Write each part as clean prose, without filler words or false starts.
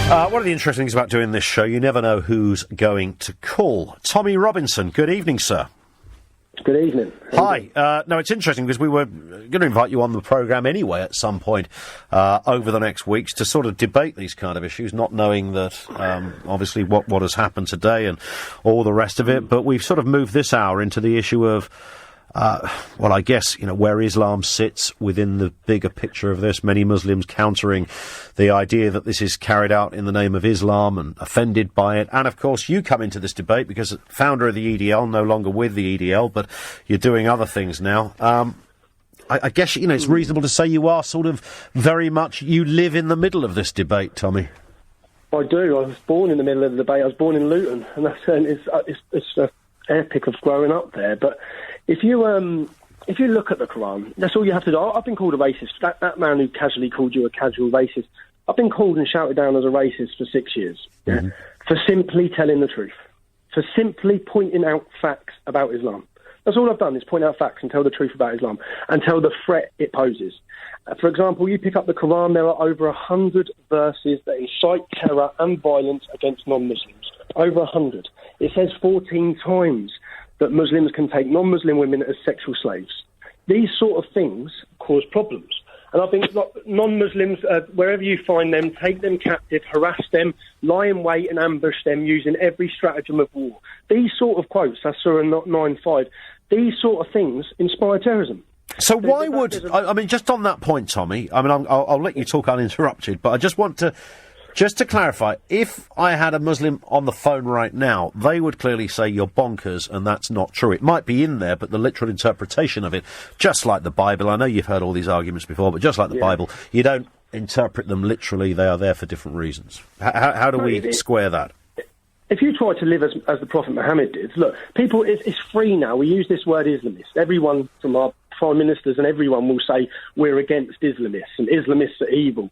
One of the interesting things about doing this show, you never know who's going to call. Tommy Robinson, good evening, sir. Good evening. Hi. No, it's interesting because we were going to invite you on the programme anyway at some point over the next weeks to sort of debate these kind of issues, not knowing that, obviously, what has happened today and all the rest of it. But we've sort of moved this hour into the issue of, well, I guess, where Islam sits within the bigger picture of this. Many Muslims countering the idea that this is carried out in the name of Islam and offended by it. And, of course, you come into this debate because founder of the EDL, no longer with the EDL, but you're doing other things now. I guess, it's reasonable to say you are sort of very much, you live in the middle of this debate, Tommy. I do. I was born in the middle of the debate. I was born in Luton, and it's an epic of growing up there. But if you look at the Quran, that's all you have to do. I've been called a racist. That man who casually called you a casual racist, I've been called and shouted down as a racist for 6 years, for simply telling the truth, for simply pointing out facts about Islam. That's all I've done, is point out facts and tell the truth about Islam and tell the threat it poses. For example, you pick up the Quran, there are over 100 verses that incite terror and violence against non-Muslims. Over 100. It says 14 times that Muslims can take non-Muslim women as sexual slaves. These sort of things cause problems. And I think non-Muslims, wherever you find them, take them captive, harass them, lie in wait and ambush them using every stratagem of war. These sort of quotes, that's Surah 9:5, these sort of things inspire terrorism. So why would... I mean, just on that point, Tommy, I mean, I'll let you talk uninterrupted, but I just want to... Just to clarify, if I had a Muslim on the phone right now, they would clearly say you're bonkers and that's not true. It might be in there, but the literal interpretation of it, just like the Bible, I know you've heard all these arguments before, but just like the Bible, you don't interpret them literally, they are there for different reasons. How do we square that? If you try to live as the Prophet Mohammed did, look, people, it's free now. We use this word Islamist. Everyone from our prime ministers and everyone will say we're against Islamists and Islamists are evil.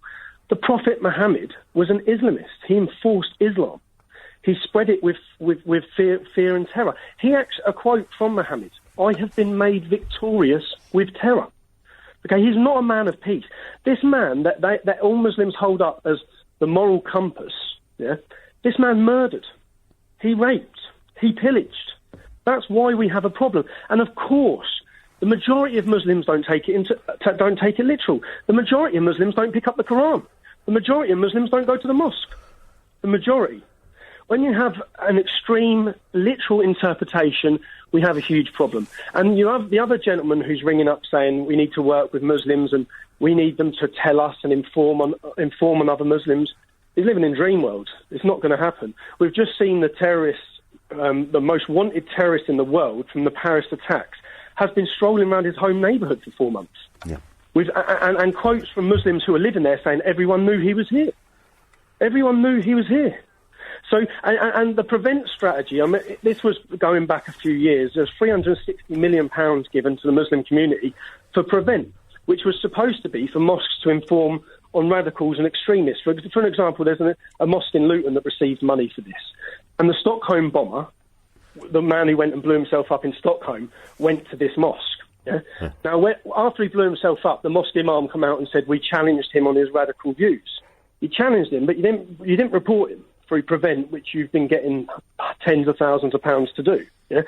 The Prophet Muhammad was an Islamist. He enforced Islam. He spread it with fear and terror. He actually, a quote from Muhammad, "I have been made victorious with terror." Okay, he's not a man of peace. This man that all Muslims hold up as the moral compass, this man murdered. He raped. He pillaged. That's why we have a problem. And of course, the majority of Muslims don't take it literal. The majority of Muslims don't pick up the Quran. The majority of Muslims don't go to the mosque. The majority. When you have an extreme literal interpretation, we have a huge problem. And you have the other gentleman who's ringing up saying we need to work with Muslims and we need them to tell us and inform on other Muslims. He's living in dream world. It's not going to happen. We've just seen the terrorists, the most wanted terrorist in the world from the Paris attacks, has been strolling around his home neighbourhood for 4 months. Yeah. And quotes from Muslims who are living there saying everyone knew he was here. Everyone knew he was here. So, and the prevent strategy, I mean, this was going back a few years. There's £360 million given to the Muslim community for prevent, which was supposed to be for mosques to inform on radicals and extremists. For an example, there's a mosque in Luton that received money for this. And the Stockholm bomber, the man who went and blew himself up in Stockholm, went to this mosque. Yeah? Now, after he blew himself up, the mosque imam came out and said, we challenged him on his radical views. You challenged him, but you didn't report him through prevent, which you've been getting tens of thousands of pounds to do. Yeah?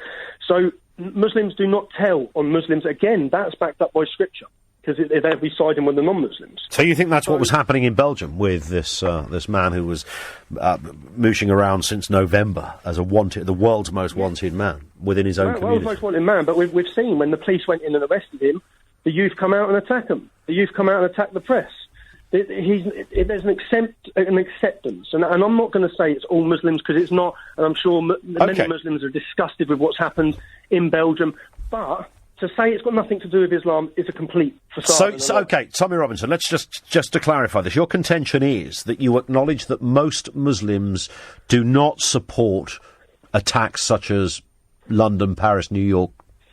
So Muslims do not tell on Muslims. Again, that's backed up by scripture, because they'll be siding with the non-Muslims. So you think that's what was happening in Belgium with this man who was mooshing around since November as the world's most wanted man within his own community? World's most wanted man, but we've seen when the police went in and arrested him, the youth come out and attack him. The youth come out and attack the press. There's an acceptance, and I'm not going to say it's all Muslims, because it's not, and I'm sure many Muslims are disgusted with what's happened in Belgium, but to say it's got nothing to do with Islam is a complete facade. So okay, Tommy Robinson, let's just to clarify this. Your contention is that you acknowledge that most Muslims do not support attacks such as London, Paris, New York,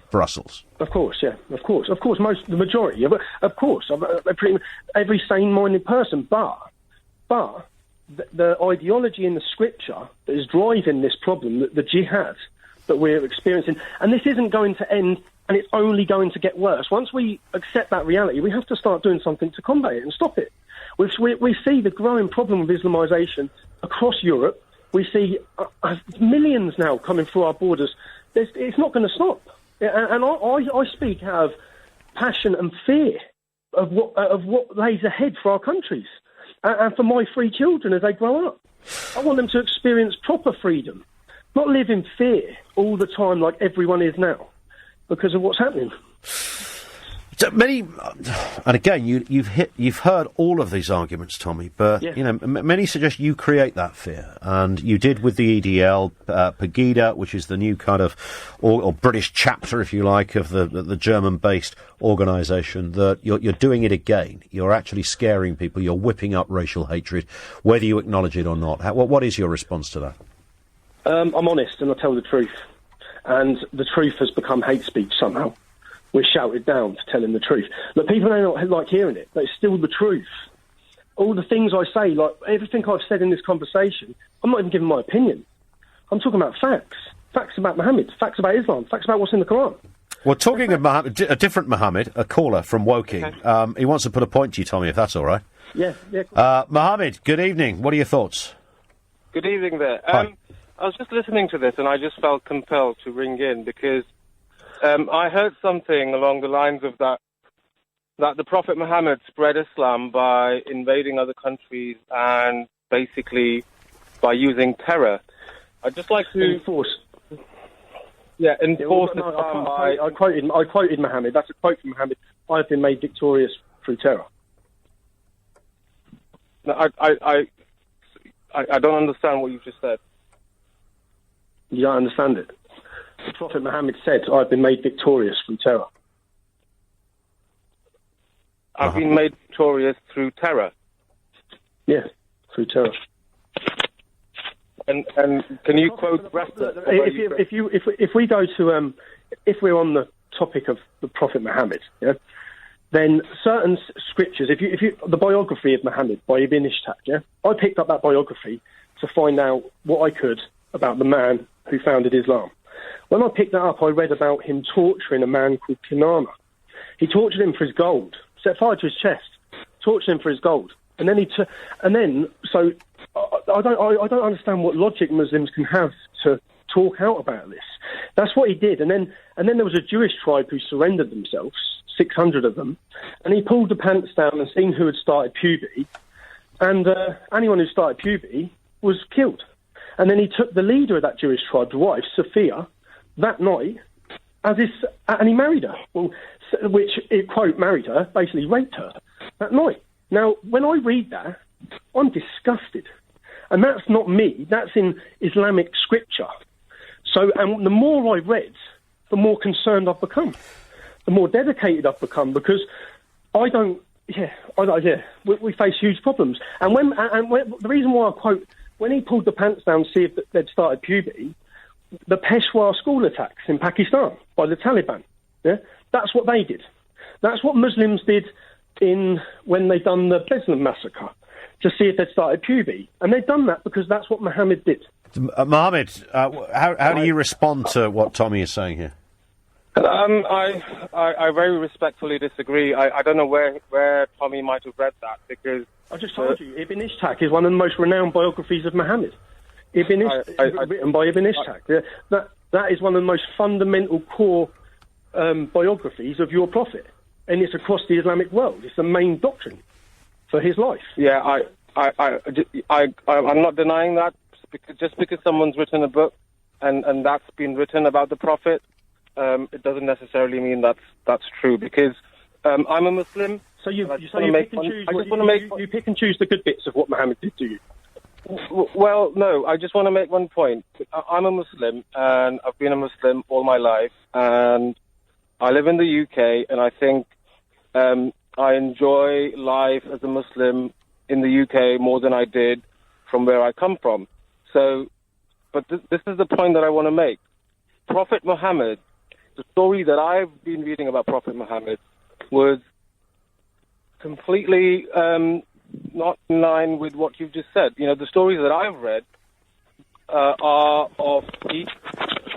Brussels. Of course, yeah, of course, the majority, of course, every sane-minded person, but the ideology in the scripture that is driving this problem, the jihad that we're experiencing, and this isn't going to end, and it's only going to get worse. Once we accept that reality, we have to start doing something to combat it and stop it. We see the growing problem with Islamisation across Europe. We see millions now coming through our borders. It's not going to stop. And I speak out of passion and fear of what lays ahead for our countries and for my 3 children as they grow up. I want them to experience proper freedom, not live in fear all the time like everyone is now because of what's happening. So many, and again, you've heard all of these arguments, Tommy. But many suggest you create that fear, and you did with the EDL, Pegida, which is the new kind of or British chapter, if you like, of the German-based organisation. That you're doing it again. You're actually scaring people. You're whipping up racial hatred, whether you acknowledge it or not. What is your response to that? I'm honest, and I tell the truth. And the truth has become hate speech somehow. We're shouted down for telling the truth. Look, people may not like hearing it, but it's still the truth. All the things I say, like everything I've said in this conversation, I'm not even giving my opinion. I'm talking about facts. Facts about Mohammed, facts about Islam, facts about what's in the Quran. Well, talking of Mohammed, a different Mohammed, a caller from Woking, he wants to put a point to you, Tommy, if that's all right. Yeah. Mohammed, good evening. What are your thoughts? Good evening there. Hi. I was just listening to this and I just felt compelled to ring in because I heard something along the lines of that the Prophet Muhammad spread Islam by invading other countries and basically by using terror. I'd just like to enforce. Islam by... I quoted Muhammad. That's a quote from Muhammad. I've been made victorious through terror. No, I don't understand what you've just said. You don't understand it. The Prophet Muhammad said, I've been made victorious through terror. I've been made victorious through terror? Yeah, through terror. And can you quote... If we go to... if we're on the topic of the Prophet Muhammad, then certain scriptures... the biography of Muhammad by Ibn Ishaq, I picked up that biography to find out what I could about the man who founded Islam. When I picked that up, I read about him torturing a man called Kinana. He tortured him for his gold, set fire to his chest, tortured him for his gold, and then so I don't understand what logic Muslims can have to talk out about this. That's what he did, and then there was a Jewish tribe who surrendered themselves, 600 of them, and he pulled the pants down and seen who had started puberty, and anyone who started puberty was killed. And then he took the leader of that Jewish tribe's wife, Sophia, that night, and he married her. Well, which, quote, married her, basically raped her that night. Now, when I read that, I'm disgusted. And that's not me. That's in Islamic scripture. So, and the more I read, the more concerned I've become. The more dedicated I've become, because we face huge problems. And when the reason why I quote, when he pulled the pants down to see if they'd started puberty, the Peshawar school attacks in Pakistan by the Taliban, that's what they did. That's what Muslims did when they done the Beslan massacre, to see if they'd started puberty. And they'd done that because that's what Muhammad did. Mohammed, how do you respond to what Tommy is saying here? I very respectfully disagree. I don't know where Tommy might have read that, because... I just told you, Ibn Ishaq is one of the most renowned biographies of Muhammad. Written by Ibn Ishaq. That is one of the most fundamental core biographies of your prophet. And it's across the Islamic world. It's the main doctrine for his life. Yeah, I'm not denying that. Just because someone's written a book and that's been written about the prophet, it doesn't necessarily mean that's true, because I'm a Muslim. So you pick and choose the good bits of what Muhammad did, do you? Well, no, I just want to make one point. I'm a Muslim, and I've been a Muslim all my life, and I live in the UK, and I think I enjoy life as a Muslim in the UK more than I did from where I come from. So, but this is the point that I want to make. Prophet Muhammad, the story that I've been reading about Prophet Muhammad was completely not in line with what you've just said. You know, the stories that I've read are of each...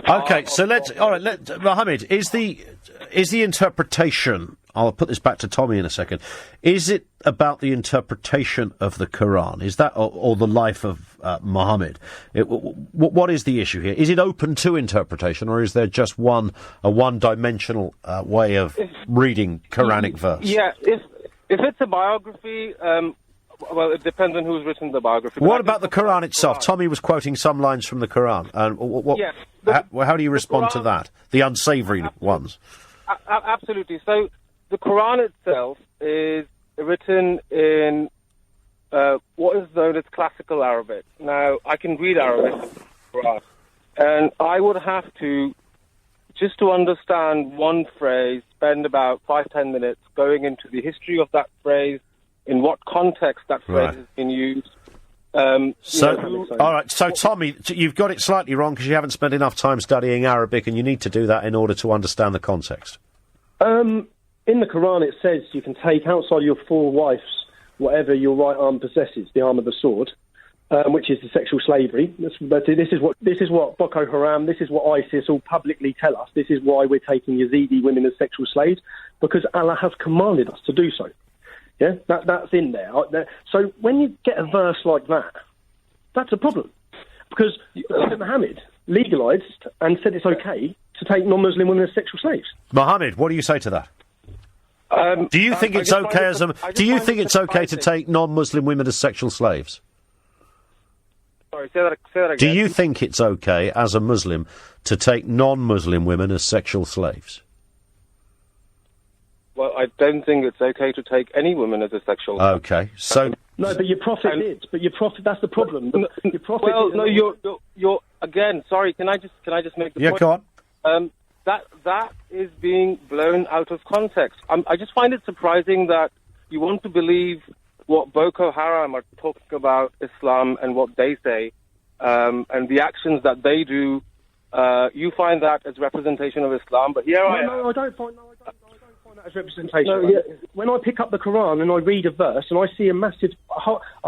Okay, so Mohammed, is the interpretation I'll put this back to Tommy in a second. Is it about the interpretation of the Quran? Is that, or the life of Mohammed? What is the issue here? Is it open to interpretation, or is there just a one-dimensional way of reading Quranic verse? Yeah, if it's a biography, well, it depends on who's written the biography. What about the Quran itself? Tommy was quoting some lines from the Quran. How do you respond to that? The unsavoury ones. Absolutely. So the Quran itself is written in what is known as classical Arabic. Now, I can read Arabic, and I would have to, just to understand one phrase, spend about 5-10 minutes going into the history of that phrase, in what context that phrase has been used. All right. So, Tommy, you've got it slightly wrong because you haven't spent enough time studying Arabic, and you need to do that in order to understand the context. In the Quran, it says you can take outside your 4 wives whatever your right arm possesses, the arm of the sword, which is the sexual slavery. This is what Boko Haram, this is what ISIS all publicly tell us. This is why we're taking Yazidi women as sexual slaves, because Allah has commanded us to do so. Yeah, that's in there. So when you get a verse like that, that's a problem. Because Prophet Mohammed legalised and said it's okay to take non-Muslim women as sexual slaves. Mohammed, what do you say to that? Do you think it's okay to take non-Muslim women as sexual slaves? Sorry, say that again. Do you think it's okay as a Muslim to take non-Muslim women as sexual slaves? Well, I don't think it's okay to take any woman as a sexual. Okay, so no, but your prophet did. But your prophet, that's the problem. Your prophet. Well, no, you're again. Sorry, can I just make the point? Yeah, go on. That is being blown out of context. I just find it surprising that you want to believe what Boko Haram are talking about Islam and what they say, and the actions that they do. You find that as representation of Islam, but here I am. No, I don't find that as representation. No, yeah. When I pick up the Quran and I read a verse and I see a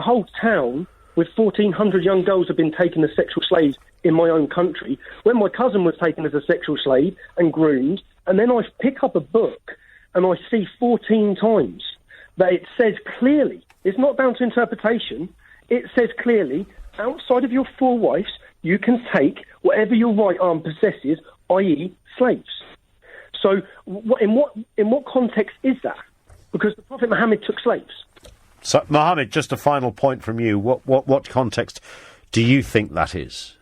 whole town with 1,400 young girls have been taken as sexual slaves in my own country, when my cousin was taken as a sexual slave and groomed, and then I pick up a book and I see 14 times that it says clearly, it's not down to interpretation, it says clearly, outside of your 4 wives, you can take whatever your right arm possesses, i.e. slaves. So in what context is that? Because the Prophet Muhammad took slaves. So, Mohammed, just a final point from you. What context do you think that is?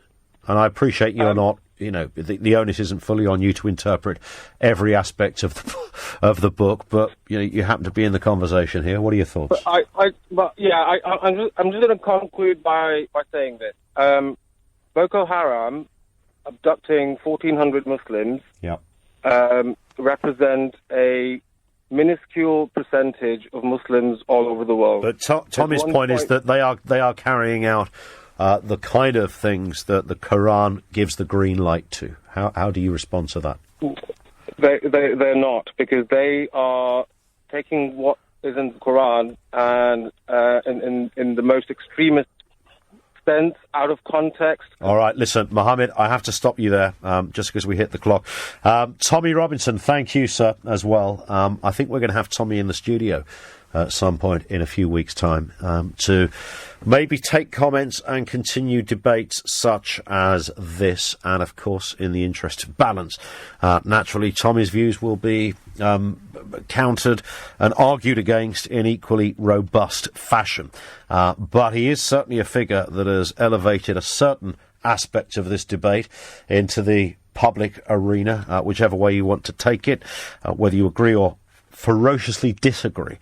And I appreciate you're not, the onus isn't fully on you to interpret every aspect of the book, but you happen to be in the conversation here. What are your thoughts? I'm just going to conclude by saying this. Boko Haram abducting 1,400 Muslims. Yeah. Represent a minuscule percentage of Muslims all over the world. But Tommy's point is that they are carrying out the kind of things that the Quran gives the green light to. How do you respond to that? They're not, because they are taking what is in the Quran and in the most extremist sense, out of context. All right, listen, Mohammed, I have to stop you there just because we hit the clock. Tommy Robinson, thank you, sir, as well. I think we're going to have Tommy in the studio at some point in a few weeks' time to maybe take comments and continue debates such as this. And, of course, in the interest of balance, naturally, Tommy's views will be countered and argued against in equally robust fashion. But he is certainly a figure that has elevated a certain aspect of this debate into the public arena, whichever way you want to take it, whether you agree or ferociously disagree.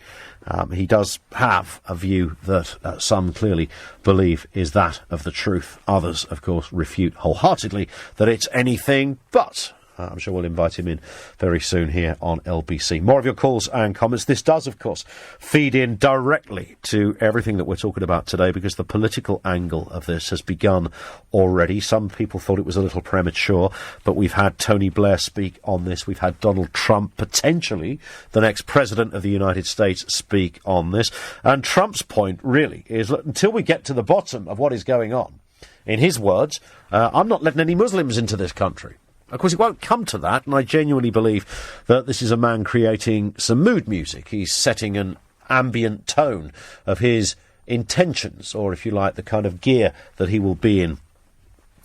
He does have a view that some clearly believe is that of the truth. Others, of course, refute wholeheartedly that it's anything but. I'm sure we'll invite him in very soon here on LBC. More of your calls and comments. This does, of course, feed in directly to everything that we're talking about today, because the political angle of this has begun already. Some people thought it was a little premature, but we've had Tony Blair speak on this. We've had Donald Trump, potentially the next president of the United States, speak on this. And Trump's point really is, look, until we get to the bottom of what is going on, in his words, I'm not letting any Muslims into this country. Of course, it won't come to that, and I genuinely believe that this is a man creating some mood music. He's setting an ambient tone of his intentions, or if you like, the kind of gear that he will be in.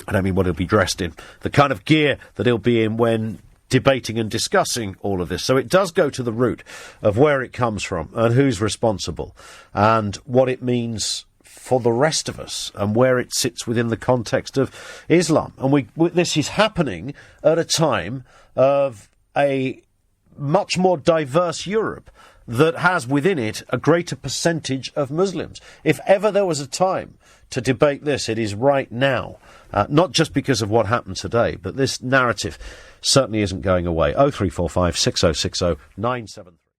I don't mean what he'll be dressed in. The kind of gear that he'll be in when debating and discussing all of this. So it does go to the root of where it comes from and who's responsible and what it means for the rest of us and where it sits within the context of Islam. And this is happening at a time of a much more diverse Europe that has within it a greater percentage of Muslims. If ever there was a time to debate this, it is right now. Not just because of what happened today, but this narrative certainly isn't going away. 0345 6060 973.